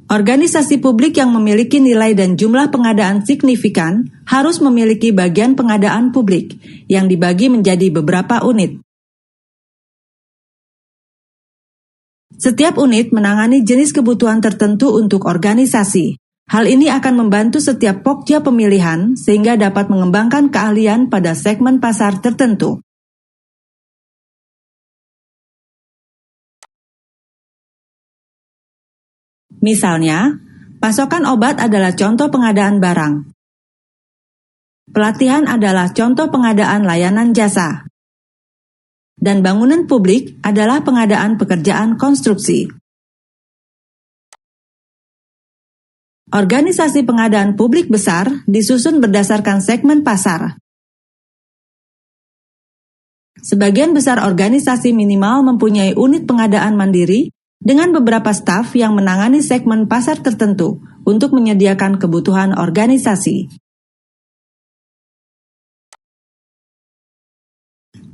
Organisasi publik yang memiliki nilai dan jumlah pengadaan signifikan harus memiliki bagian pengadaan publik yang dibagi menjadi beberapa unit. Setiap unit menangani jenis kebutuhan tertentu untuk organisasi. Hal ini akan membantu setiap pokja pemilihan sehingga dapat mengembangkan keahlian pada segmen pasar tertentu. Misalnya, pasokan obat adalah contoh pengadaan barang. Pelatihan adalah contoh pengadaan layanan jasa. Dan bangunan publik adalah pengadaan pekerjaan konstruksi. Organisasi pengadaan publik besar disusun berdasarkan segmen pasar. Sebagian besar organisasi minimal mempunyai unit pengadaan mandiri dengan beberapa staf yang menangani segmen pasar tertentu untuk menyediakan kebutuhan organisasi.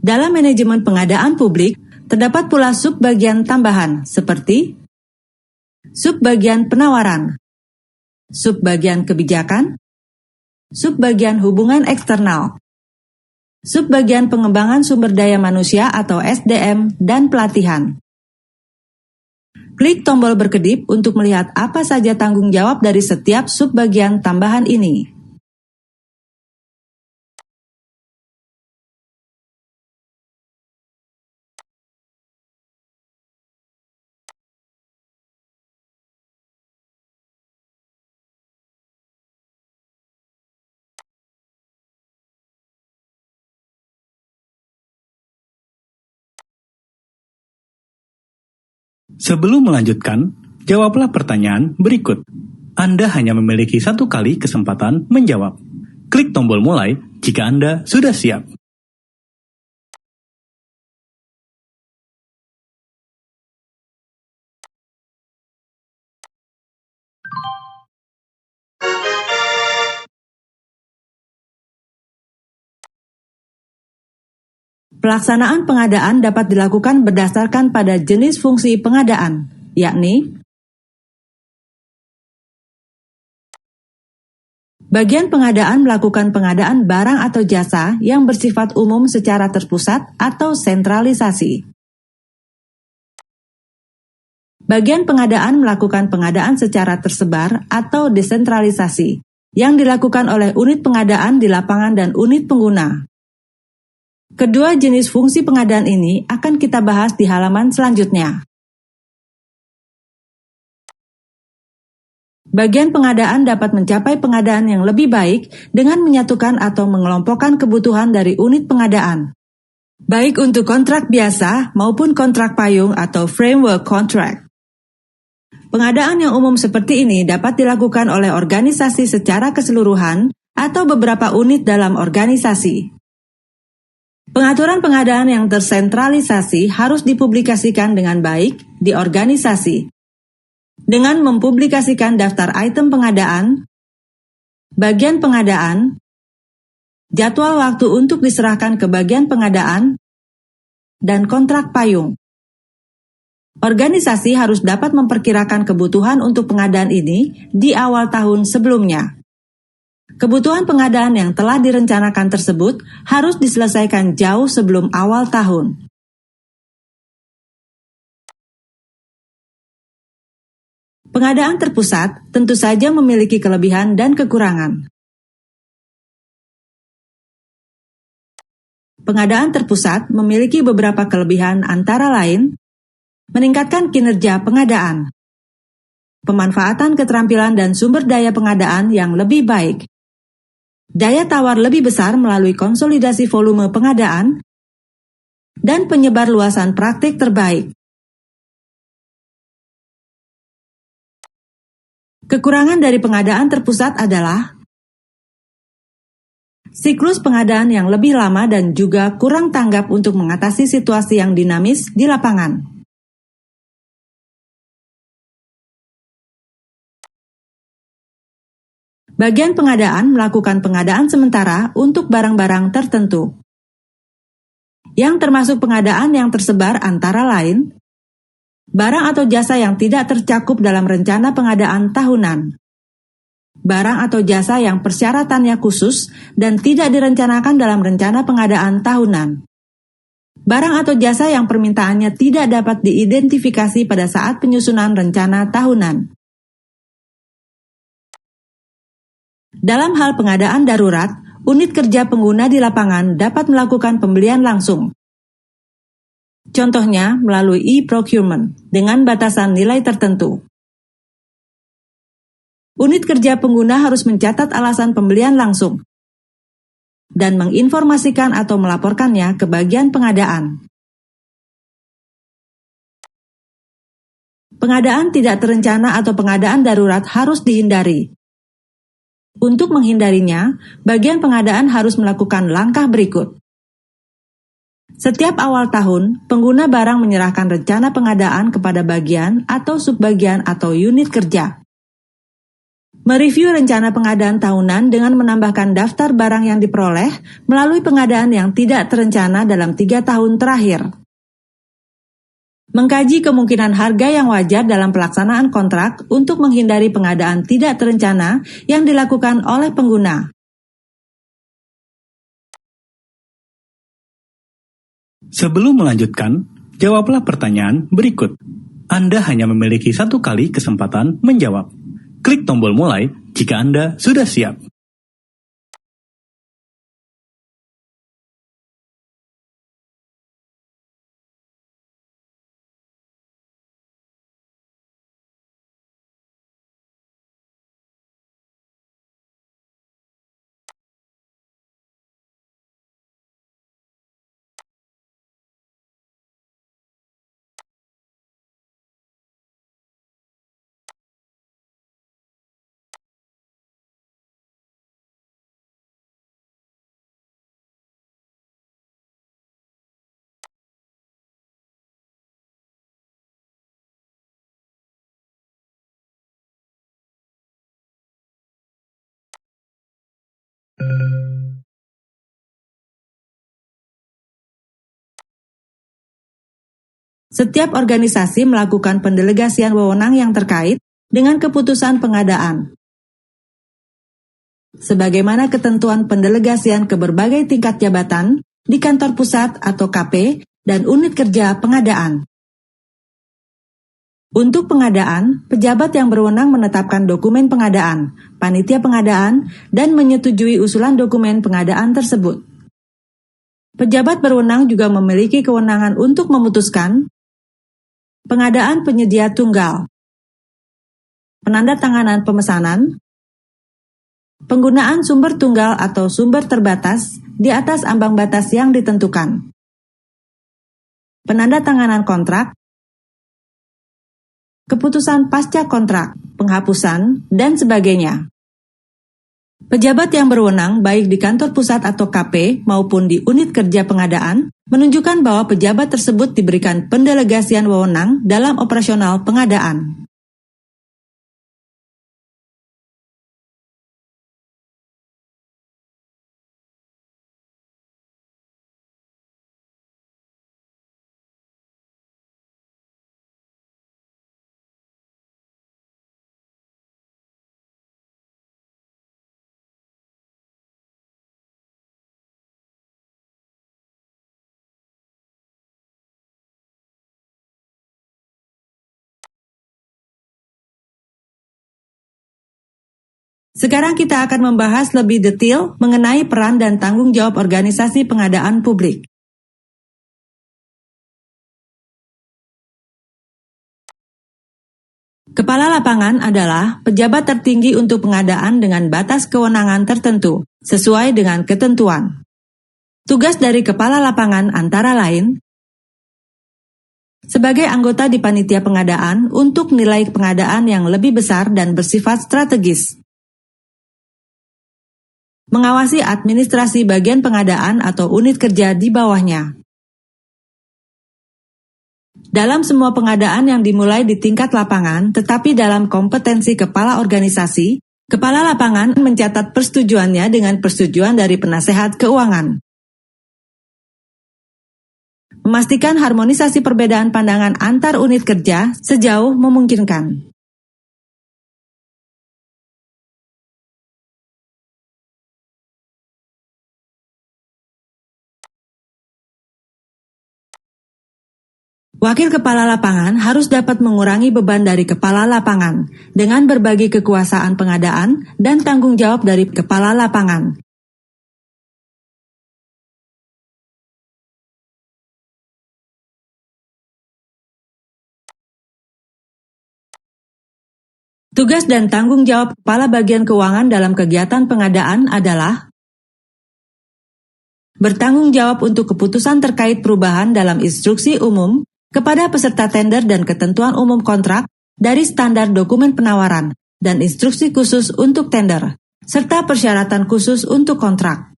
Dalam manajemen pengadaan publik, terdapat pula subbagian tambahan seperti subbagian penawaran, subbagian kebijakan, subbagian hubungan eksternal, subbagian pengembangan sumber daya manusia atau SDM, dan pelatihan. Klik tombol berkedip untuk melihat apa saja tanggung jawab dari setiap subbagian tambahan ini. Sebelum melanjutkan, jawablah pertanyaan berikut. Anda hanya memiliki 1 kali kesempatan menjawab. Klik tombol mulai jika Anda sudah siap. Pelaksanaan pengadaan dapat dilakukan berdasarkan pada jenis fungsi pengadaan, yakni bagian pengadaan melakukan pengadaan barang atau jasa yang bersifat umum secara terpusat atau sentralisasi. Bagian pengadaan melakukan pengadaan secara tersebar atau desentralisasi, yang dilakukan oleh unit pengadaan di lapangan dan unit pengguna. Kedua jenis fungsi pengadaan ini akan kita bahas di halaman selanjutnya. Bagian pengadaan dapat mencapai pengadaan yang lebih baik dengan menyatukan atau mengelompokkan kebutuhan dari unit pengadaan, baik untuk kontrak biasa maupun kontrak payung atau framework contract. Pengadaan yang umum seperti ini dapat dilakukan oleh organisasi secara keseluruhan atau beberapa unit dalam organisasi. Pengaturan pengadaan yang tersentralisasi harus dipublikasikan dengan baik di organisasi, dengan mempublikasikan daftar item pengadaan, bagian pengadaan, jadwal waktu untuk diserahkan ke bagian pengadaan, dan kontrak payung. Organisasi harus dapat memperkirakan kebutuhan untuk pengadaan ini di awal tahun sebelumnya. Kebutuhan pengadaan yang telah direncanakan tersebut harus diselesaikan jauh sebelum awal tahun. Pengadaan terpusat tentu saja memiliki kelebihan dan kekurangan. Pengadaan terpusat memiliki beberapa kelebihan antara lain, meningkatkan kinerja pengadaan, pemanfaatan keterampilan dan sumber daya pengadaan yang lebih baik, daya tawar lebih besar melalui konsolidasi volume pengadaan, dan penyebar luasan praktik terbaik. Kekurangan dari pengadaan terpusat adalah siklus pengadaan yang lebih lama dan juga kurang tanggap untuk mengatasi situasi yang dinamis di lapangan. Bagian pengadaan melakukan pengadaan sementara untuk barang-barang tertentu, yang termasuk pengadaan yang tersebar antara lain, Barang atau jasa yang tidak tercakup dalam rencana pengadaan tahunan. Barang atau jasa yang persyaratannya khusus dan tidak direncanakan dalam rencana pengadaan tahunan. Barang atau jasa yang permintaannya tidak dapat diidentifikasi pada saat penyusunan rencana tahunan. Dalam hal pengadaan darurat, unit kerja pengguna di lapangan dapat melakukan pembelian langsung. Contohnya melalui e-procurement dengan batasan nilai tertentu. Unit kerja pengguna harus mencatat alasan pembelian langsung dan menginformasikan atau melaporkannya ke bagian pengadaan. Pengadaan tidak terencana atau pengadaan darurat harus dihindari. Untuk menghindarinya, bagian pengadaan harus melakukan langkah berikut. Setiap awal tahun, pengguna barang menyerahkan rencana pengadaan kepada bagian atau subbagian atau unit kerja. Mereview rencana pengadaan tahunan dengan menambahkan daftar barang yang diperoleh melalui pengadaan yang tidak terencana dalam 3 tahun terakhir. Mengkaji kemungkinan harga yang wajar dalam pelaksanaan kontrak untuk menghindari pengadaan tidak terencana yang dilakukan oleh pengguna. Sebelum melanjutkan, jawablah pertanyaan berikut. Anda hanya memiliki 1 kali kesempatan menjawab. Klik tombol mulai jika Anda sudah siap. Setiap organisasi melakukan pendelegasian wewenang yang terkait dengan keputusan pengadaan. Sebagaimana ketentuan pendelegasian ke berbagai tingkat jabatan di kantor pusat atau KP dan unit kerja pengadaan. Untuk pengadaan, pejabat yang berwenang menetapkan dokumen pengadaan, panitia pengadaan, dan menyetujui usulan dokumen pengadaan tersebut. Pejabat berwenang juga memiliki kewenangan untuk memutuskan pengadaan penyedia tunggal, penandatanganan pemesanan, penggunaan sumber tunggal atau sumber terbatas di atas ambang batas yang ditentukan, penandatanganan kontrak, keputusan pasca kontrak, penghapusan, dan sebagainya. Pejabat yang berwenang baik di kantor pusat atau KP maupun di unit kerja pengadaan menunjukkan bahwa pejabat tersebut diberikan pendelegasian wewenang dalam operasional pengadaan. Sekarang kita akan membahas lebih detail mengenai peran dan tanggung jawab organisasi pengadaan publik. Kepala lapangan adalah pejabat tertinggi untuk pengadaan dengan batas kewenangan tertentu, sesuai dengan ketentuan. Tugas dari kepala lapangan antara lain, sebagai anggota di panitia pengadaan untuk nilai pengadaan yang lebih besar dan bersifat strategis. Mengawasi administrasi bagian pengadaan atau unit kerja di bawahnya. Dalam semua pengadaan yang dimulai di tingkat lapangan, tetapi dalam kompetensi kepala organisasi, kepala lapangan mencatat persetujuannya dengan persetujuan dari penasehat keuangan. Memastikan harmonisasi perbedaan pandangan antar unit kerja sejauh memungkinkan. Wakil kepala lapangan harus dapat mengurangi beban dari kepala lapangan dengan berbagi kekuasaan pengadaan dan tanggung jawab dari kepala lapangan. Tugas dan tanggung jawab kepala bagian keuangan dalam kegiatan pengadaan adalah bertanggung jawab untuk keputusan terkait perubahan dalam instruksi umum kepada peserta tender dan ketentuan umum kontrak dari standar dokumen penawaran dan instruksi khusus untuk tender, serta persyaratan khusus untuk kontrak.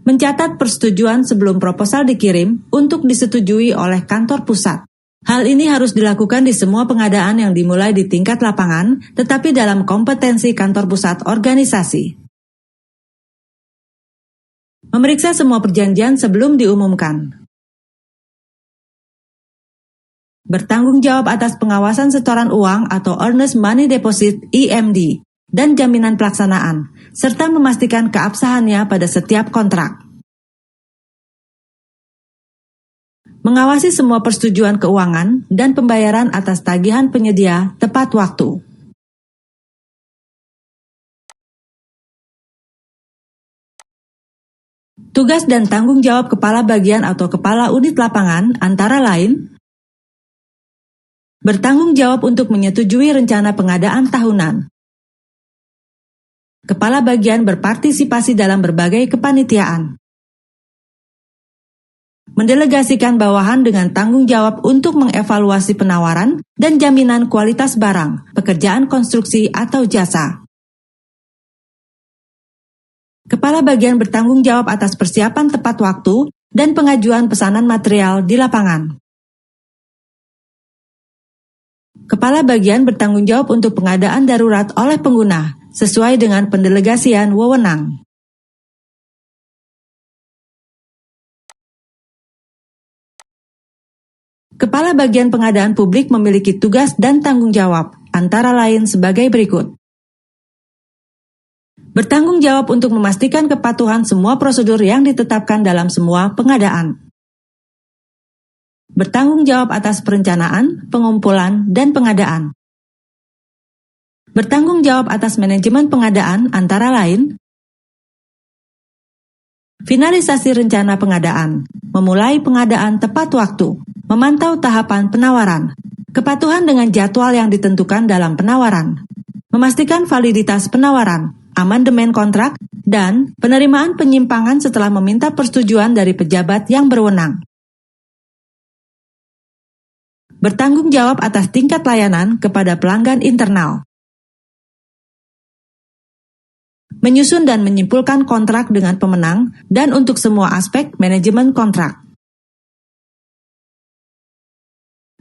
Mencatat persetujuan sebelum proposal dikirim untuk disetujui oleh kantor pusat. Hal ini harus dilakukan di semua pengadaan yang dimulai di tingkat lapangan, tetapi dalam kompetensi kantor pusat organisasi. Memeriksa semua perjanjian sebelum diumumkan. Bertanggung jawab atas pengawasan setoran uang atau Earnest Money Deposit (EMD) dan jaminan pelaksanaan, serta memastikan keabsahannya pada setiap kontrak. Mengawasi semua persetujuan keuangan dan pembayaran atas tagihan penyedia tepat waktu. Tugas dan tanggung jawab kepala bagian atau kepala unit lapangan antara lain bertanggung jawab untuk menyetujui rencana pengadaan tahunan. Kepala bagian berpartisipasi dalam berbagai kepanitiaan. Mendelegasikan bawahan dengan tanggung jawab untuk mengevaluasi penawaran dan jaminan kualitas barang, pekerjaan konstruksi atau jasa. Kepala bagian bertanggung jawab atas persiapan tepat waktu dan pengajuan pesanan material di lapangan. Kepala bagian bertanggung jawab untuk pengadaan darurat oleh pengguna, sesuai dengan pendelegasian wewenang. Kepala bagian pengadaan publik memiliki tugas dan tanggung jawab, antara lain sebagai berikut. Bertanggung jawab untuk memastikan kepatuhan semua prosedur yang ditetapkan dalam semua pengadaan. Bertanggung jawab atas perencanaan, pengumpulan, dan pengadaan. Bertanggung jawab atas manajemen pengadaan antara lain finalisasi rencana pengadaan, memulai pengadaan tepat waktu, memantau tahapan penawaran, kepatuhan dengan jadwal yang ditentukan dalam penawaran, memastikan validitas penawaran, amandemen kontrak, dan penerimaan penyimpangan setelah meminta persetujuan dari pejabat yang berwenang. Bertanggung jawab atas tingkat layanan kepada pelanggan internal. Menyusun dan menyimpulkan kontrak dengan pemenang dan untuk semua aspek manajemen kontrak.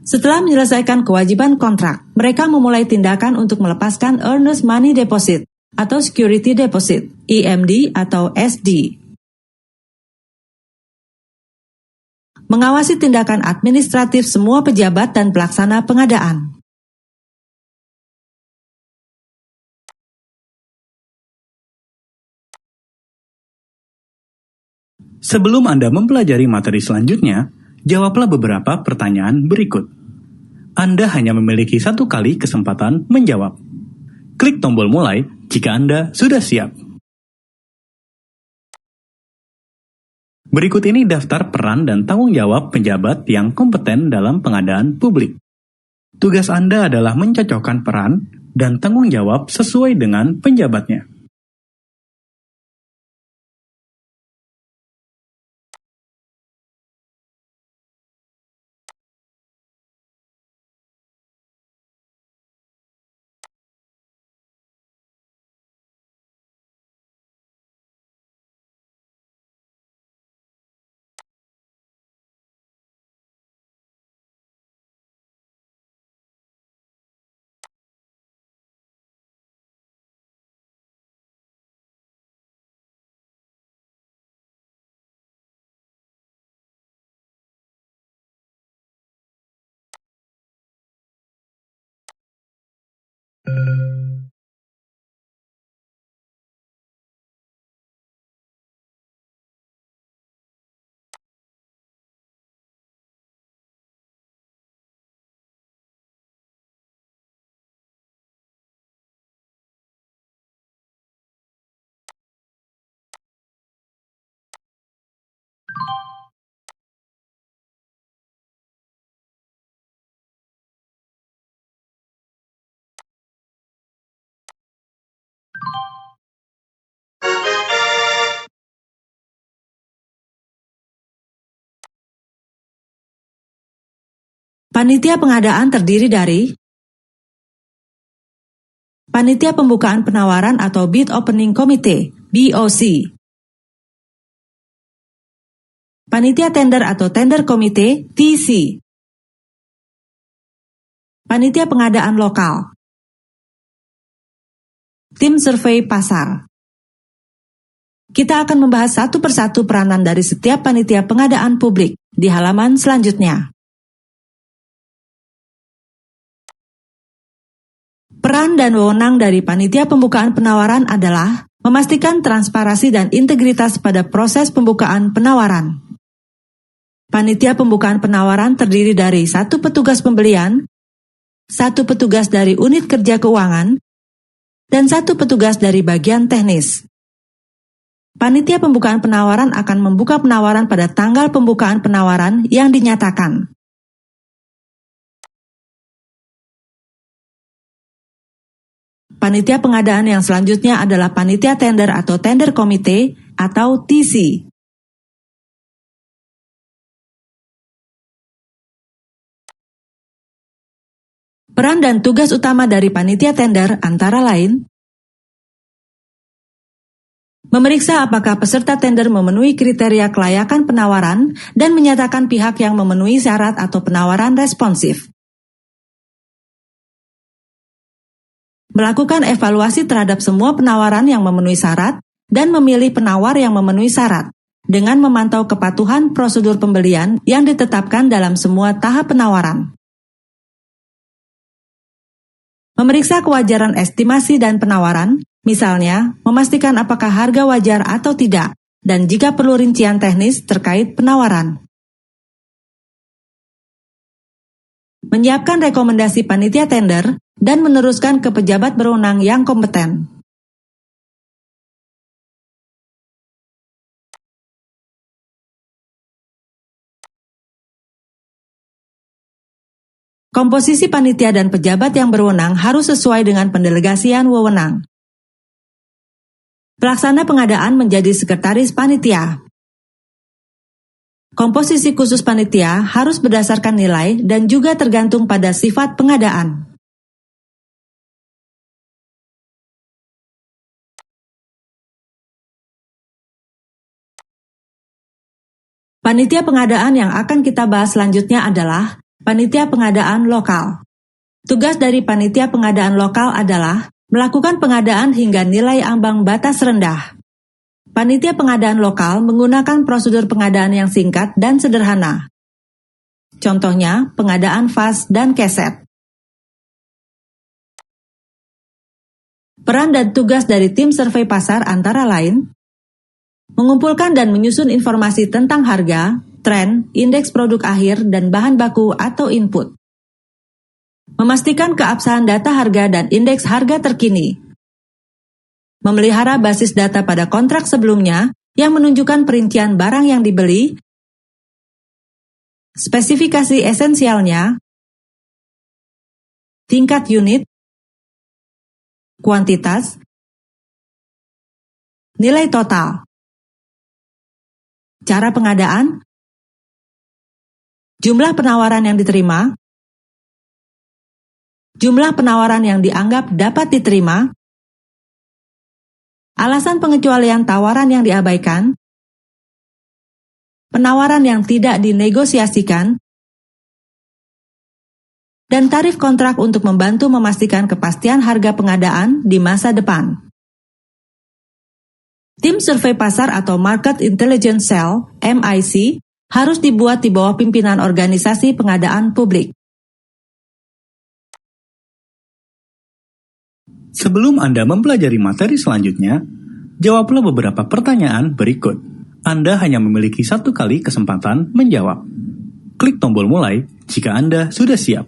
Setelah menyelesaikan kewajiban kontrak, mereka memulai tindakan untuk melepaskan Earnest Money Deposit atau Security Deposit, EMD atau SD. Mengawasi tindakan administratif semua pejabat dan pelaksana pengadaan. Sebelum Anda mempelajari materi selanjutnya, jawablah beberapa pertanyaan berikut. Anda hanya memiliki satu kali kesempatan menjawab. Klik tombol mulai jika Anda sudah siap. Berikut ini daftar peran dan tanggung jawab pejabat yang kompeten dalam pengadaan publik. Tugas Anda adalah mencocokkan peran dan tanggung jawab sesuai dengan penjabatnya. Panitia pengadaan terdiri dari Panitia Pembukaan Penawaran atau Bid Opening Committee, BOC. Panitia Tender atau Tender Committee, TC. Panitia Pengadaan Lokal. Tim Survei Pasar. Kita akan membahas satu persatu peranan dari setiap panitia pengadaan publik di halaman selanjutnya. Peran dan wewenang dari panitia pembukaan penawaran adalah memastikan transparansi dan integritas pada proses pembukaan penawaran. Panitia pembukaan penawaran terdiri dari 1 petugas pembelian, 1 petugas dari unit kerja keuangan, dan 1 petugas dari bagian teknis. Panitia pembukaan penawaran akan membuka penawaran pada tanggal pembukaan penawaran yang dinyatakan. Panitia pengadaan yang selanjutnya adalah panitia tender atau tender komite atau TC. Peran dan tugas utama dari panitia tender antara lain memeriksa apakah peserta tender memenuhi kriteria kelayakan penawaran dan menyatakan pihak yang memenuhi syarat atau penawaran responsif. Melakukan evaluasi terhadap semua penawaran yang memenuhi syarat dan memilih penawar yang memenuhi syarat dengan memantau kepatuhan prosedur pembelian yang ditetapkan dalam semua tahap penawaran. Memeriksa kewajaran estimasi dan penawaran, misalnya memastikan apakah harga wajar atau tidak, dan jika perlu rincian teknis terkait penawaran. Menyiapkan rekomendasi panitia tender dan meneruskan ke pejabat berwenang yang kompeten. Komposisi panitia dan pejabat yang berwenang harus sesuai dengan pendelegasian wewenang. Pelaksana pengadaan menjadi sekretaris panitia. Komposisi khusus panitia harus berdasarkan nilai dan juga tergantung pada sifat pengadaan. Panitia pengadaan yang akan kita bahas selanjutnya adalah panitia pengadaan lokal. Tugas dari panitia pengadaan lokal adalah melakukan pengadaan hingga nilai ambang batas rendah. Panitia pengadaan lokal menggunakan prosedur pengadaan yang singkat dan sederhana. Contohnya, pengadaan vas dan keset. Peran dan tugas dari tim survei pasar antara lain mengumpulkan dan menyusun informasi tentang harga, tren, indeks produk akhir, dan bahan baku atau input. Memastikan keabsahan data harga dan indeks harga terkini. Memelihara basis data pada kontrak sebelumnya yang menunjukkan perincian barang yang dibeli, spesifikasi esensialnya, tingkat unit, kuantitas, nilai total. Cara pengadaan, jumlah penawaran yang diterima, jumlah penawaran yang dianggap dapat diterima, alasan pengecualian tawaran yang diabaikan, penawaran yang tidak dinegosiasikan, dan tarif kontrak untuk membantu memastikan kepastian harga pengadaan di masa depan. Tim survei pasar atau Market Intelligence Cell, MIC, harus dibuat di bawah pimpinan organisasi pengadaan publik. Sebelum Anda mempelajari materi selanjutnya, jawablah beberapa pertanyaan berikut. Anda hanya memiliki satu kali kesempatan menjawab. Klik tombol mulai jika Anda sudah siap.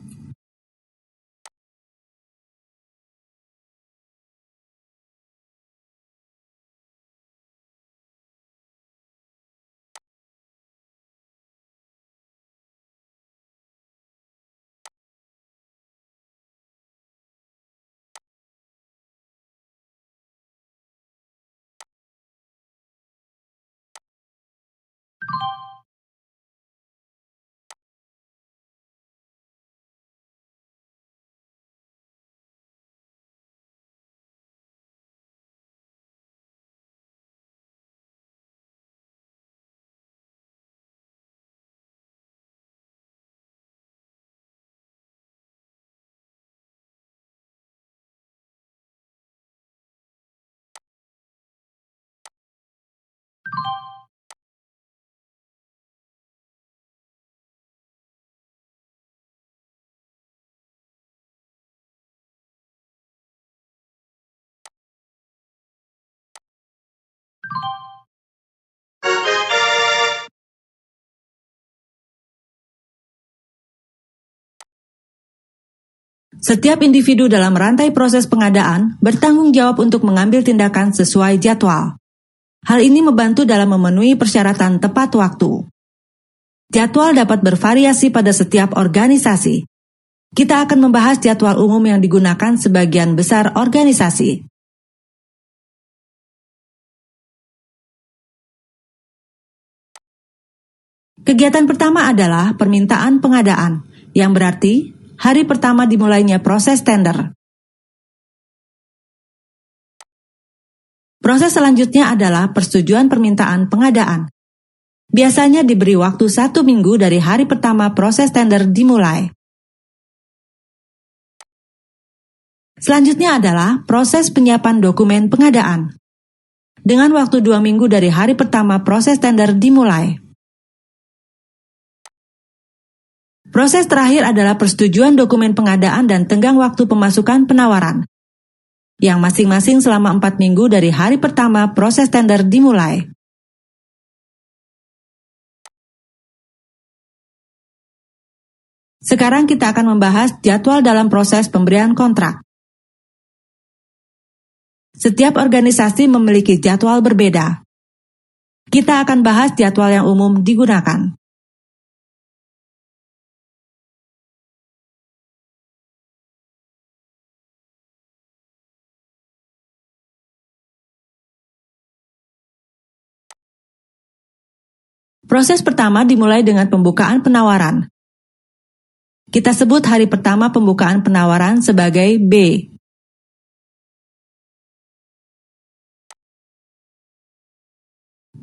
Setiap individu dalam rantai proses pengadaan bertanggung jawab untuk mengambil tindakan sesuai jadwal. Hal ini membantu dalam memenuhi persyaratan tepat waktu. Jadwal dapat bervariasi pada setiap organisasi. Kita akan membahas jadwal umum yang digunakan sebagian besar organisasi. Kegiatan pertama adalah permintaan pengadaan, yang berarti hari pertama dimulainya proses tender. Proses selanjutnya adalah persetujuan permintaan pengadaan. Biasanya diberi waktu 1 minggu dari hari pertama proses tender dimulai. Selanjutnya adalah proses penyiapan dokumen pengadaan. Dengan waktu 2 minggu dari hari pertama proses tender dimulai. Proses terakhir adalah persetujuan dokumen pengadaan dan tenggang waktu pemasukan penawaran, yang masing-masing selama 4 minggu dari hari pertama proses tender dimulai. Sekarang kita akan membahas jadwal dalam proses pemberian kontrak. Setiap organisasi memiliki jadwal berbeda. Kita akan bahas jadwal yang umum digunakan. Proses pertama dimulai dengan pembukaan penawaran. Kita sebut hari pertama pembukaan penawaran sebagai B.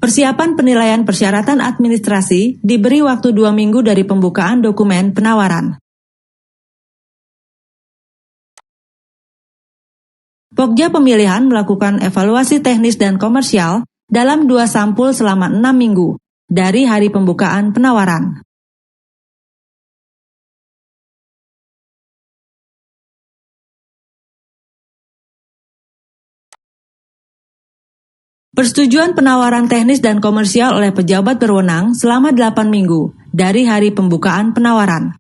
Persiapan penilaian persyaratan administrasi diberi waktu 2 minggu dari pembukaan dokumen penawaran. Pokja pemilihan melakukan evaluasi teknis dan komersial dalam 2 sampul selama 6 minggu dari hari pembukaan penawaran. Persetujuan penawaran teknis dan komersial oleh pejabat berwenang selama 8 minggu dari hari pembukaan penawaran.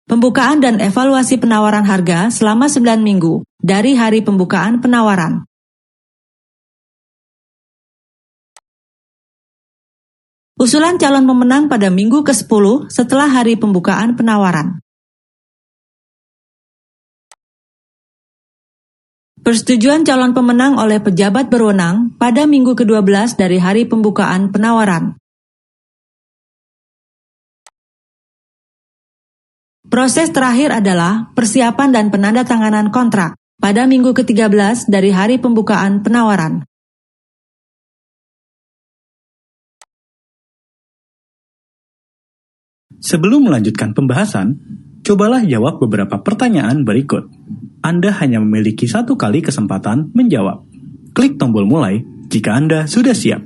Pembukaan dan evaluasi penawaran harga selama 9 minggu dari hari pembukaan penawaran. Usulan calon pemenang pada minggu ke-10 setelah hari pembukaan penawaran. Persetujuan calon pemenang oleh pejabat berwenang pada minggu ke-12 dari hari pembukaan penawaran. Proses terakhir adalah persiapan dan penandatanganan kontrak pada minggu ke-13 dari hari pembukaan penawaran. Sebelum melanjutkan pembahasan, cobalah jawab beberapa pertanyaan berikut. Anda hanya memiliki satu kali kesempatan menjawab. Klik tombol mulai jika Anda sudah siap.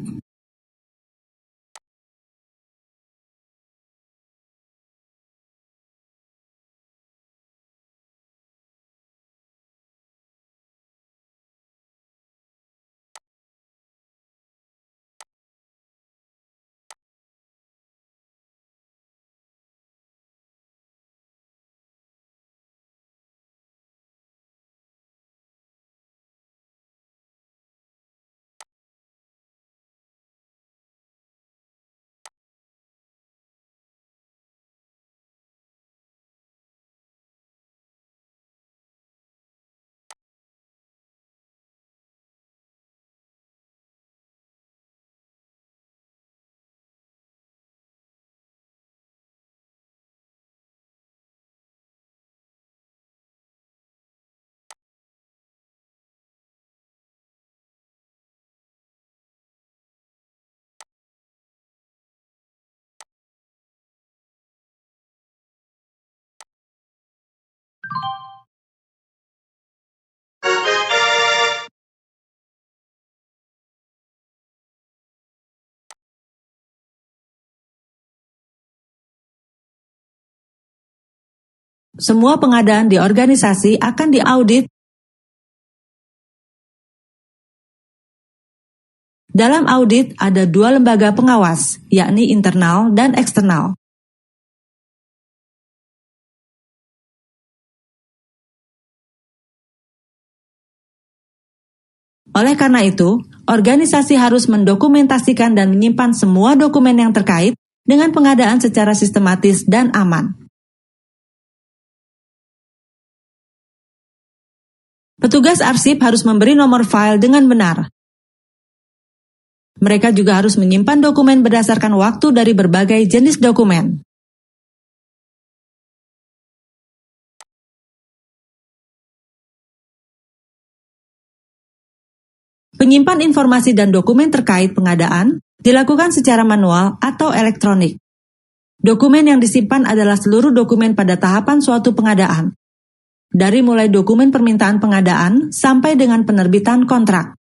Semua pengadaan di organisasi akan diaudit. Dalam audit ada dua lembaga pengawas, yakni internal dan eksternal. Oleh karena itu, organisasi harus mendokumentasikan dan menyimpan semua dokumen yang terkait dengan pengadaan secara sistematis dan aman. Petugas arsip harus memberi nomor file dengan benar. Mereka juga harus menyimpan dokumen berdasarkan waktu dari berbagai jenis dokumen. Penyimpan informasi dan dokumen terkait pengadaan dilakukan secara manual atau elektronik. Dokumen yang disimpan adalah seluruh dokumen pada tahapan suatu pengadaan, dari mulai dokumen permintaan pengadaan sampai dengan penerbitan kontrak.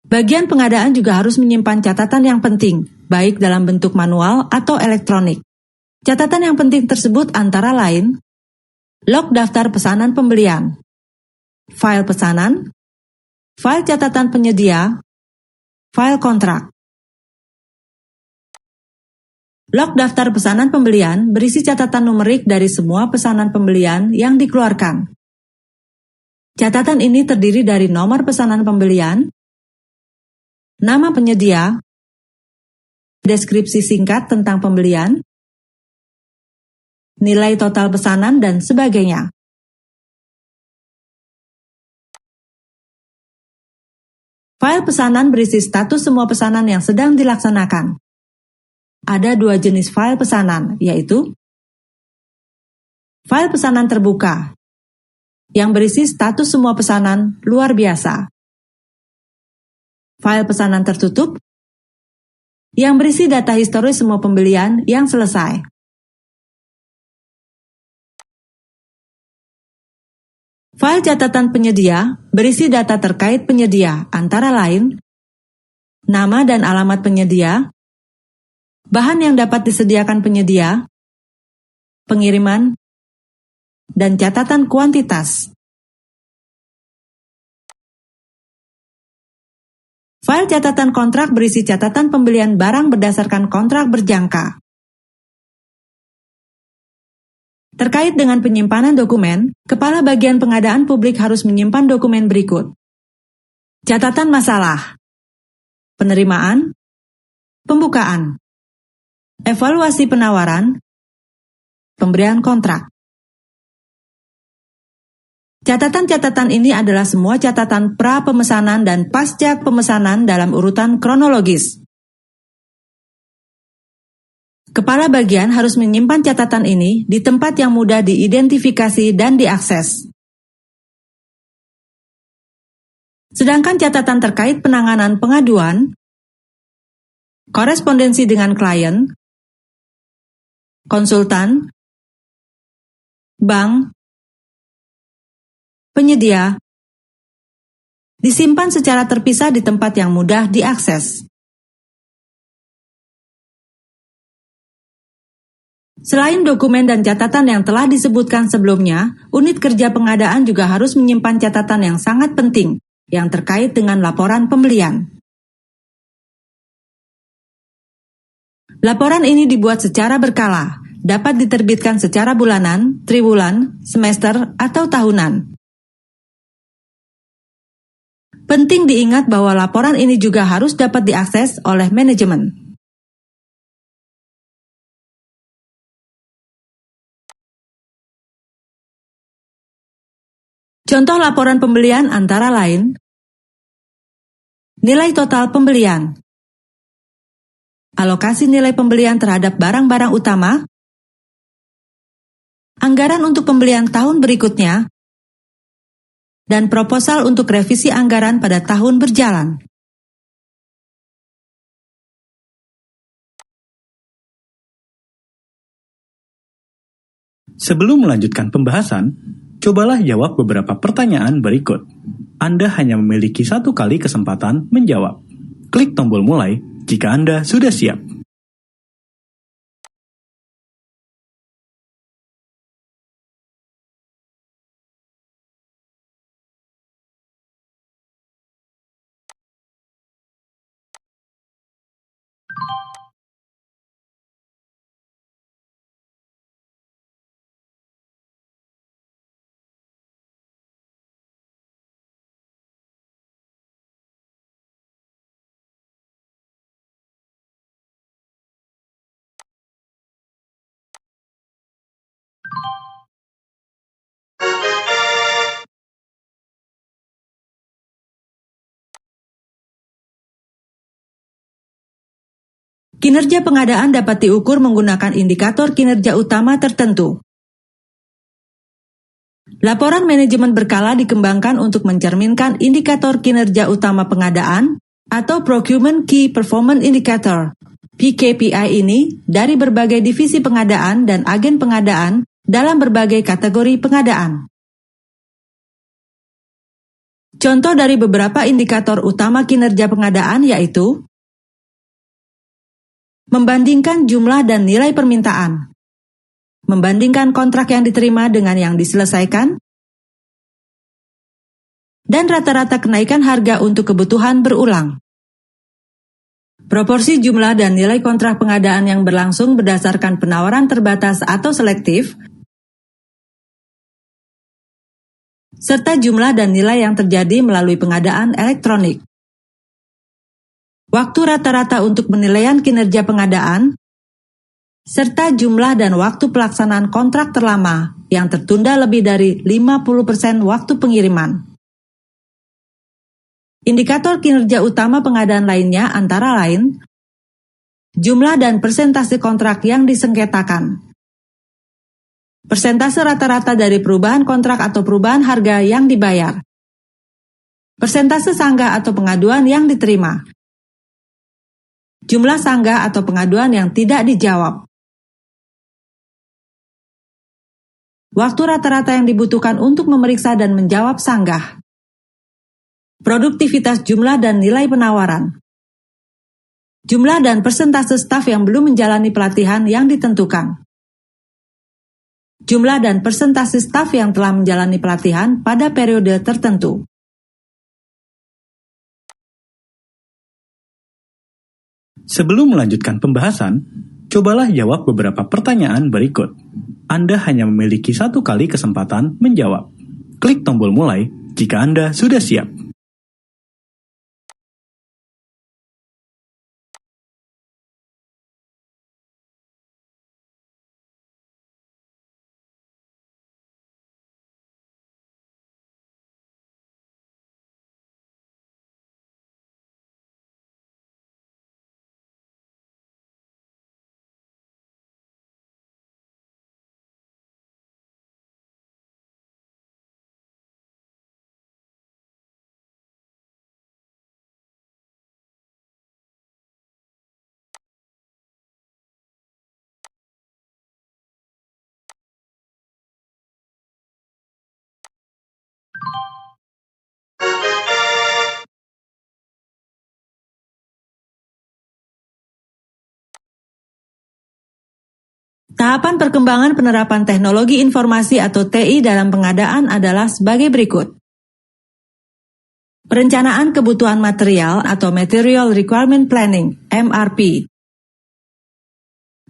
Bagian pengadaan juga harus menyimpan catatan yang penting, baik dalam bentuk manual atau elektronik. Catatan yang penting tersebut antara lain, log daftar pesanan pembelian, file pesanan, file catatan penyedia, file kontrak. Log daftar pesanan pembelian berisi catatan numerik dari semua pesanan pembelian yang dikeluarkan. Catatan ini terdiri dari nomor pesanan pembelian, nama penyedia, deskripsi singkat tentang pembelian, nilai total pesanan, dan sebagainya. File pesanan berisi status semua pesanan yang sedang dilaksanakan. Ada dua jenis file pesanan, yaitu file pesanan terbuka, yang berisi status semua pesanan luar biasa. File pesanan tertutup, yang berisi data historis semua pembelian yang selesai. File catatan penyedia berisi data terkait penyedia, antara lain nama dan alamat penyedia, bahan yang dapat disediakan penyedia, pengiriman, dan catatan kuantitas. File catatan kontrak berisi catatan pembelian barang berdasarkan kontrak berjangka. Terkait dengan penyimpanan dokumen, Kepala Bagian Pengadaan Publik harus menyimpan dokumen berikut. Catatan masalah, penerimaan, pembukaan, evaluasi penawaran, pemberian kontrak. Catatan-catatan ini adalah semua catatan pra-pemesanan dan pasca pemesanan dalam urutan kronologis. Kepala bagian harus menyimpan catatan ini di tempat yang mudah diidentifikasi dan diakses. Sedangkan catatan terkait penanganan pengaduan, korespondensi dengan klien, konsultan, bank, penyedia, disimpan secara terpisah di tempat yang mudah diakses. Selain dokumen dan catatan yang telah disebutkan sebelumnya, unit kerja pengadaan juga harus menyimpan catatan yang sangat penting yang terkait dengan laporan pembelian. Laporan ini dibuat secara berkala, dapat diterbitkan secara bulanan, triwulan, semester, atau tahunan. Penting diingat bahwa laporan ini juga harus dapat diakses oleh manajemen. Contoh laporan pembelian antara lain, nilai total pembelian, alokasi nilai pembelian terhadap barang-barang utama, anggaran untuk pembelian tahun berikutnya, dan proposal untuk revisi anggaran pada tahun berjalan. Sebelum melanjutkan pembahasan, cobalah jawab beberapa pertanyaan berikut. Anda hanya memiliki satu kali kesempatan menjawab. Klik tombol mulai jika Anda sudah siap. Kinerja pengadaan dapat diukur menggunakan indikator kinerja utama tertentu. Laporan manajemen berkala dikembangkan untuk mencerminkan indikator kinerja utama pengadaan atau Procurement Key Performance Indicator (PKPI) ini dari berbagai divisi pengadaan dan agen pengadaan dalam berbagai kategori pengadaan. Contoh dari beberapa indikator utama kinerja pengadaan yaitu membandingkan jumlah dan nilai permintaan, membandingkan kontrak yang diterima dengan yang diselesaikan, dan rata-rata kenaikan harga untuk kebutuhan berulang. Proporsi jumlah dan nilai kontrak pengadaan yang berlangsung berdasarkan penawaran terbatas atau selektif, serta jumlah dan nilai yang terjadi melalui pengadaan elektronik. Waktu rata-rata untuk penilaian kinerja pengadaan, serta jumlah dan waktu pelaksanaan kontrak terlama yang tertunda lebih dari 50% waktu pengiriman. Indikator kinerja utama pengadaan lainnya antara lain jumlah dan persentase kontrak yang disengketakan, persentase rata-rata dari perubahan kontrak atau perubahan harga yang dibayar, persentase sanggah atau pengaduan yang diterima, jumlah sanggah atau pengaduan yang tidak dijawab, waktu rata-rata yang dibutuhkan untuk memeriksa dan menjawab sanggah, produktivitas jumlah dan nilai penawaran, jumlah dan persentase staf yang belum menjalani pelatihan yang ditentukan, jumlah dan persentase staf yang telah menjalani pelatihan pada periode tertentu. Sebelum melanjutkan pembahasan, cobalah jawab beberapa pertanyaan berikut. Anda hanya memiliki 1 kali kesempatan menjawab. Klik tombol mulai jika Anda sudah siap. Tahapan perkembangan penerapan teknologi informasi atau TI dalam pengadaan adalah sebagai berikut. Perencanaan kebutuhan material atau Material Requirement Planning (MRP).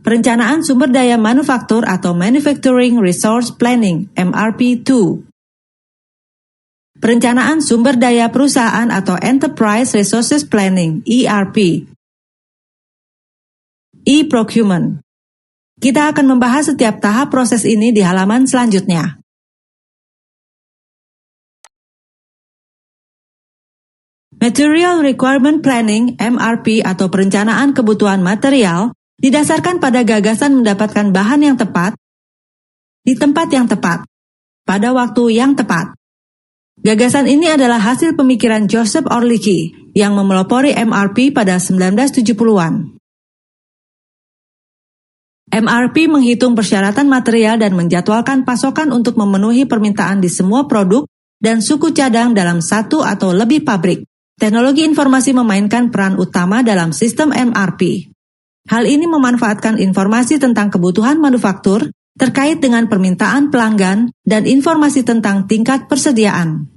Perencanaan sumber daya manufaktur atau Manufacturing Resource Planning (MRP2). Perencanaan sumber daya perusahaan atau Enterprise Resources Planning (ERP). E-Procurement. Kita akan membahas setiap tahap proses ini di halaman selanjutnya. Material Requirement Planning (MRP) atau perencanaan kebutuhan material didasarkan pada gagasan mendapatkan bahan yang tepat di tempat yang tepat pada waktu yang tepat. Gagasan ini adalah hasil pemikiran Joseph Orlicki yang memelopori MRP pada 1970-an. MRP menghitung persyaratan material dan menjadwalkan pasokan untuk memenuhi permintaan di semua produk dan suku cadang dalam 1 atau lebih pabrik. Teknologi informasi memainkan peran utama dalam sistem MRP. Hal ini memanfaatkan informasi tentang kebutuhan manufaktur terkait dengan permintaan pelanggan dan informasi tentang tingkat persediaan.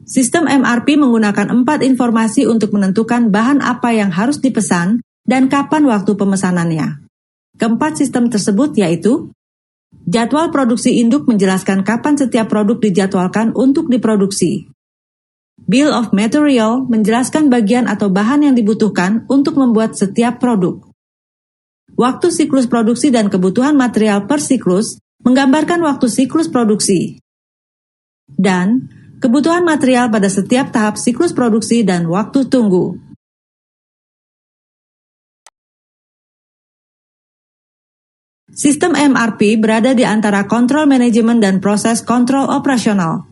Sistem MRP menggunakan 4 informasi untuk menentukan bahan apa yang harus dipesan dan kapan waktu pemesanannya. Keempat sistem tersebut yaitu jadwal produksi induk menjelaskan kapan setiap produk dijadwalkan untuk diproduksi. Bill of Material menjelaskan bagian atau bahan yang dibutuhkan untuk membuat setiap produk. Waktu siklus produksi dan kebutuhan material per siklus menggambarkan waktu siklus produksi. Dan kebutuhan material pada setiap tahap siklus produksi dan waktu tunggu. Sistem MRP berada di antara kontrol manajemen dan proses kontrol operasional.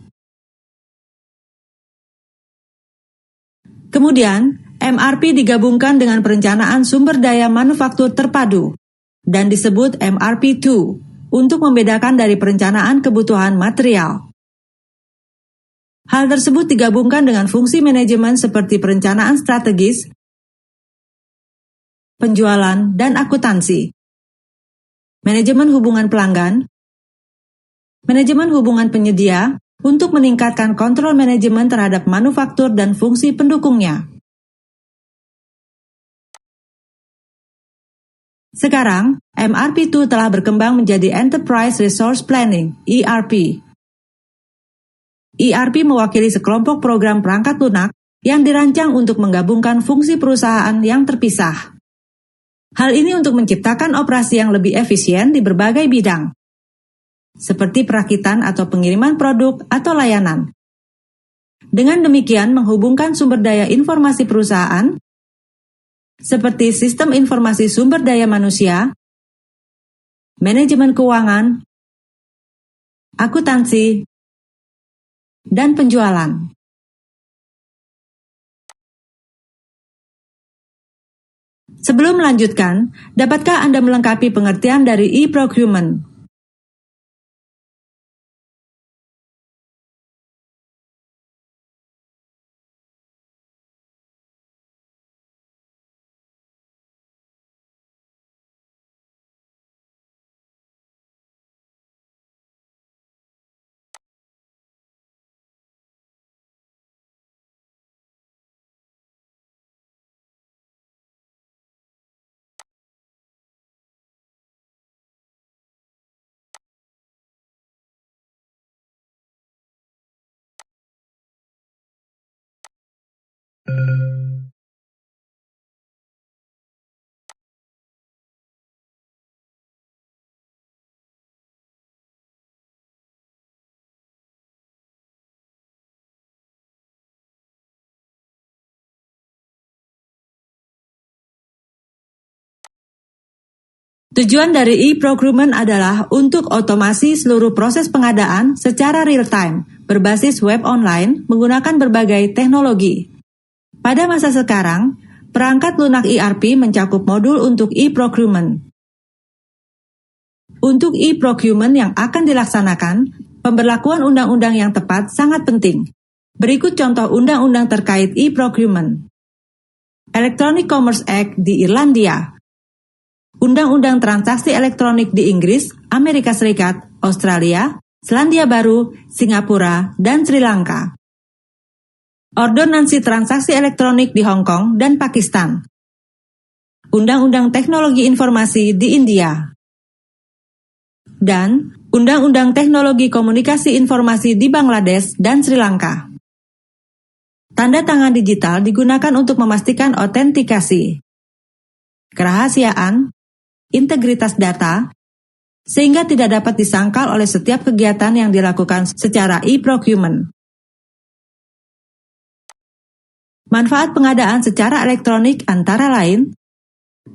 Kemudian, MRP digabungkan dengan perencanaan sumber daya manufaktur terpadu dan disebut MRP2 untuk membedakan dari perencanaan kebutuhan material. Hal tersebut digabungkan dengan fungsi manajemen seperti perencanaan strategis, penjualan, dan akuntansi. Manajemen hubungan pelanggan, manajemen hubungan penyedia untuk meningkatkan kontrol manajemen terhadap manufaktur dan fungsi pendukungnya. Sekarang, MRP2 telah berkembang menjadi Enterprise Resource Planning, ERP. ERP mewakili sekelompok program perangkat lunak yang dirancang untuk menggabungkan fungsi perusahaan yang terpisah. Hal ini untuk menciptakan operasi yang lebih efisien di berbagai bidang, seperti perakitan atau pengiriman produk atau layanan. Dengan demikian menghubungkan sumber daya informasi perusahaan, seperti sistem informasi sumber daya manusia, manajemen keuangan, akuntansi, dan penjualan. Sebelum melanjutkan, dapatkah Anda melengkapi pengertian dari e-procurement? Tujuan dari e-procurement adalah untuk otomasi seluruh proses pengadaan secara real-time, berbasis web online, menggunakan berbagai teknologi. Pada masa sekarang, perangkat lunak ERP mencakup modul untuk e-procurement. Untuk e-procurement yang akan dilaksanakan, pemberlakuan undang-undang yang tepat sangat penting. Berikut contoh undang-undang terkait e-procurement. Electronic Commerce Act di Irlandia. Undang-undang transaksi elektronik di Inggris, Amerika Serikat, Australia, Selandia Baru, Singapura, dan Sri Lanka. Ordonansi transaksi elektronik di Hong Kong dan Pakistan. Undang-undang teknologi informasi di India. Dan Undang-undang teknologi komunikasi informasi di Bangladesh dan Sri Lanka. Tanda tangan digital digunakan untuk memastikan autentikasi, kerahasiaan, integritas data, sehingga tidak dapat disangkal oleh setiap kegiatan yang dilakukan secara e-procurement. Manfaat pengadaan secara elektronik antara lain,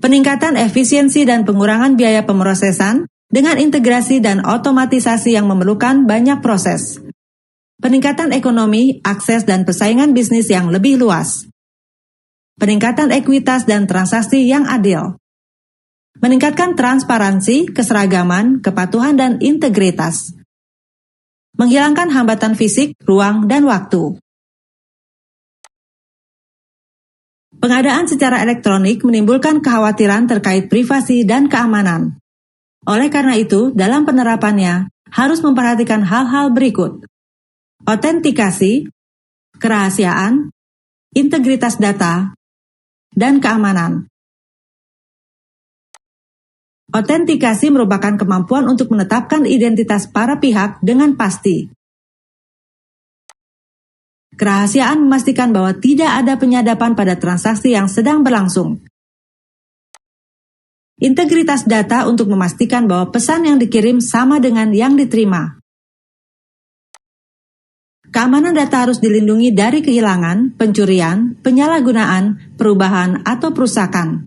peningkatan efisiensi dan pengurangan biaya pemrosesan dengan integrasi dan otomatisasi yang memerlukan banyak proses, peningkatan ekonomi, akses dan persaingan bisnis yang lebih luas, peningkatan ekuitas dan transaksi yang adil, meningkatkan transparansi, keseragaman, kepatuhan, dan integritas. Menghilangkan hambatan fisik, ruang, dan waktu. Pengadaan secara elektronik menimbulkan kekhawatiran terkait privasi dan keamanan. Oleh karena itu, dalam penerapannya, harus memperhatikan hal-hal berikut. Autentikasi, kerahasiaan, integritas data, dan keamanan. Autentikasi merupakan kemampuan untuk menetapkan identitas para pihak dengan pasti. Kerahasiaan memastikan bahwa tidak ada penyadapan pada transaksi yang sedang berlangsung. Integritas data untuk memastikan bahwa pesan yang dikirim sama dengan yang diterima. Keamanan data harus dilindungi dari kehilangan, pencurian, penyalahgunaan, perubahan, atau perusakan.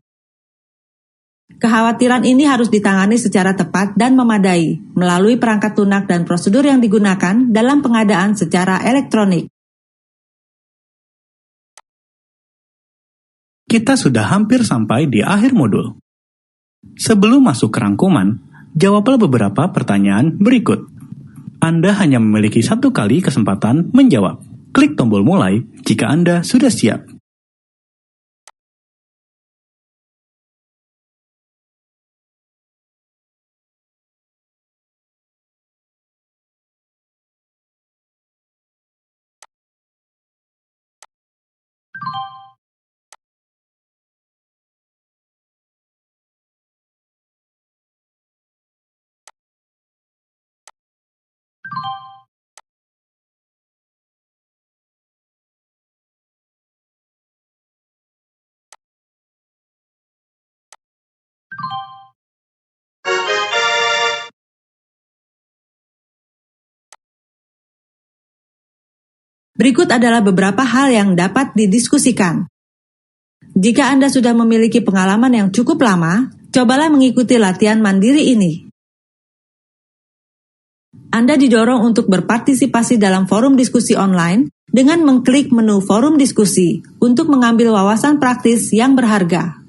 Kekhawatiran ini harus ditangani secara tepat dan memadai melalui perangkat lunak dan prosedur yang digunakan dalam pengadaan secara elektronik. Kita sudah hampir sampai di akhir modul. Sebelum masuk ke rangkuman, jawablah beberapa pertanyaan berikut. Anda hanya memiliki satu kali kesempatan menjawab. Klik tombol mulai jika Anda sudah siap. Berikut adalah beberapa hal yang dapat didiskusikan. Jika Anda sudah memiliki pengalaman yang cukup lama, cobalah mengikuti latihan mandiri ini. Anda didorong untuk berpartisipasi dalam forum diskusi online dengan mengklik menu forum diskusi untuk mengambil wawasan praktis yang berharga.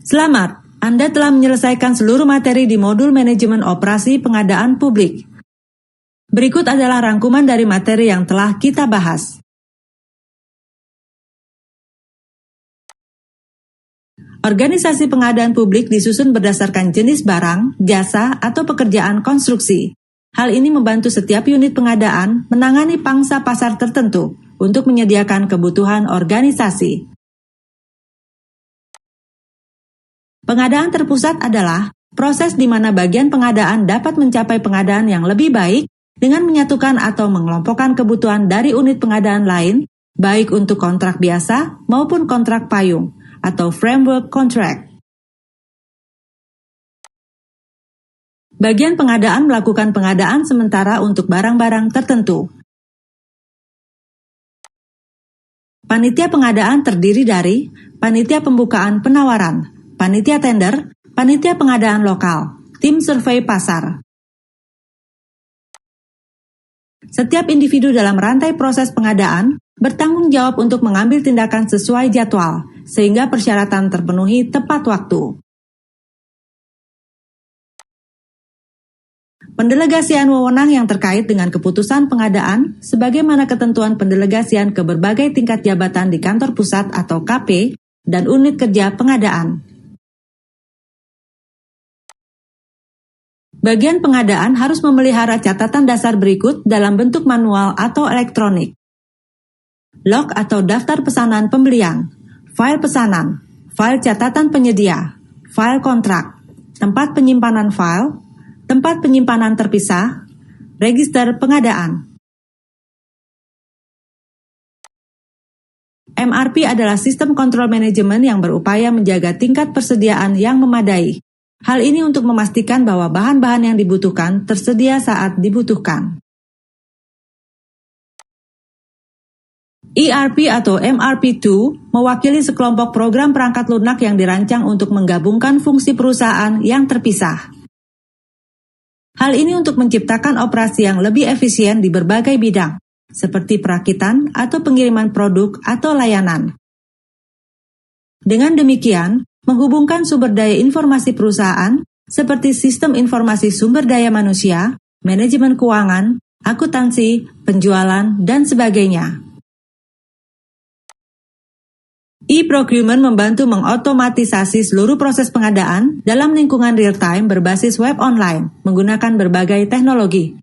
Selamat, Anda telah menyelesaikan seluruh materi di modul manajemen operasi pengadaan publik. Berikut adalah rangkuman dari materi yang telah kita bahas. Organisasi pengadaan publik disusun berdasarkan jenis barang, jasa, atau pekerjaan konstruksi. Hal ini membantu setiap unit pengadaan menangani pangsa pasar tertentu untuk menyediakan kebutuhan organisasi. Pengadaan terpusat adalah proses di mana bagian pengadaan dapat mencapai pengadaan yang lebih baik dengan menyatukan atau mengelompokkan kebutuhan dari unit pengadaan lain, baik untuk kontrak biasa maupun kontrak payung atau framework contract. Bagian pengadaan melakukan pengadaan sementara untuk barang-barang tertentu. Panitia pengadaan terdiri dari panitia pembukaan penawaran, panitia tender, panitia pengadaan lokal, tim survei pasar. Setiap individu dalam rantai proses pengadaan bertanggung jawab untuk mengambil tindakan sesuai jadwal, sehingga persyaratan terpenuhi tepat waktu. Pendelegasian wewenang yang terkait dengan keputusan pengadaan, sebagaimana ketentuan pendelegasian ke berbagai tingkat jabatan di kantor pusat atau KP, dan unit kerja pengadaan. Bagian pengadaan harus memelihara catatan dasar berikut dalam bentuk manual atau elektronik. Log atau daftar pesanan pembelian, file pesanan, file catatan penyedia, file kontrak, tempat penyimpanan file, tempat penyimpanan terpisah, register pengadaan. MRP adalah sistem kontrol manajemen yang berupaya menjaga tingkat persediaan yang memadai. Hal ini untuk memastikan bahwa bahan-bahan yang dibutuhkan tersedia saat dibutuhkan. ERP atau MRP2 mewakili sekelompok program perangkat lunak yang dirancang untuk menggabungkan fungsi perusahaan yang terpisah. Hal ini untuk menciptakan operasi yang lebih efisien di berbagai bidang, seperti perakitan atau pengiriman produk atau layanan. Dengan demikian, menghubungkan sumber daya informasi perusahaan seperti sistem informasi sumber daya manusia, manajemen keuangan, akuntansi, penjualan, dan sebagainya. E-procurement membantu mengotomatisasi seluruh proses pengadaan dalam lingkungan real-time berbasis web online menggunakan berbagai teknologi.